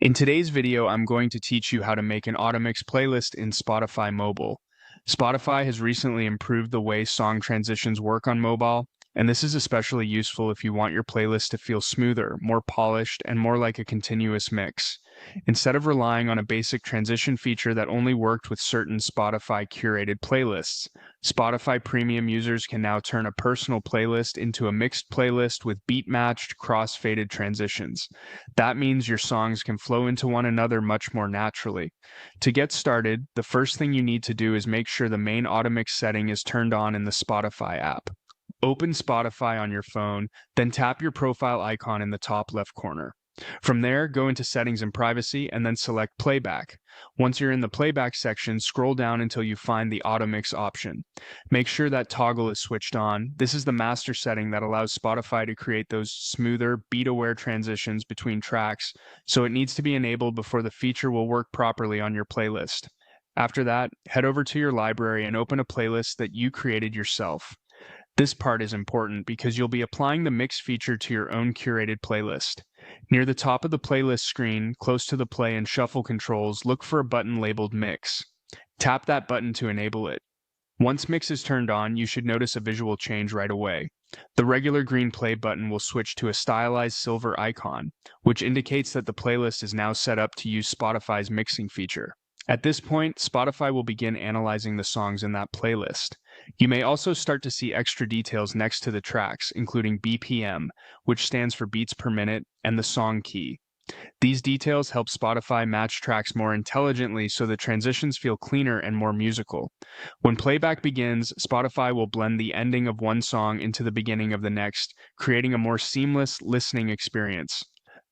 In today's video, I'm going to teach you how to make an Automix playlist in Spotify Mobile. Spotify has recently improved the way song transitions work on mobile, and this is especially useful if you want your playlist to feel smoother, more polished, and more like a continuous mix. Instead of relying on a basic transition feature that only worked with certain Spotify curated playlists, Spotify Premium users can now turn a personal playlist into a mixed playlist with beat-matched, cross-faded transitions. That means your songs can flow into one another much more naturally. To get started, the first thing you need to do is make sure the main Automix setting is turned on in the Spotify app. Open Spotify on your phone, then tap your profile icon in the top left corner. From there, go into Settings and Privacy and then select Playback. Once you're in the Playback section, scroll down until you find the Automix option. Make sure that toggle is switched on. This is the master setting that allows Spotify to create those smoother, beat-aware transitions between tracks, so it needs to be enabled before the feature will work properly on your playlist. After that, head over to your library and open a playlist that you created yourself. This part is important because you'll be applying the mix feature to your own curated playlist. Near the top of the playlist screen, close to the play and shuffle controls, look for a button labeled Mix. Tap that button to enable it. Once Mix is turned on, you should notice a visual change right away. The regular green play button will switch to a stylized silver icon, which indicates that the playlist is now set up to use Spotify's mixing feature. At this point, Spotify will begin analyzing the songs in that playlist. You may also start to see extra details next to the tracks, including BPM, which stands for beats per minute, and the song key. These details help Spotify match tracks more intelligently so the transitions feel cleaner and more musical. When playback begins, Spotify will blend the ending of one song into the beginning of the next, creating a more seamless listening experience.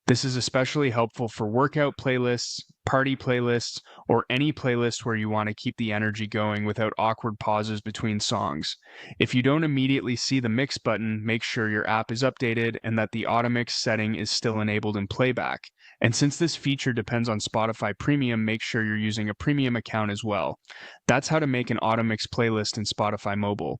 This is especially helpful for workout playlists, party playlists, or any playlist where you want to keep the energy going without awkward pauses between songs. If you don't immediately see the mix button, make sure your app is updated and that the Automix setting is still enabled in playback. And since this feature depends on Spotify Premium, make sure you're using a premium account as well. That's how to make an Automix playlist in Spotify Mobile.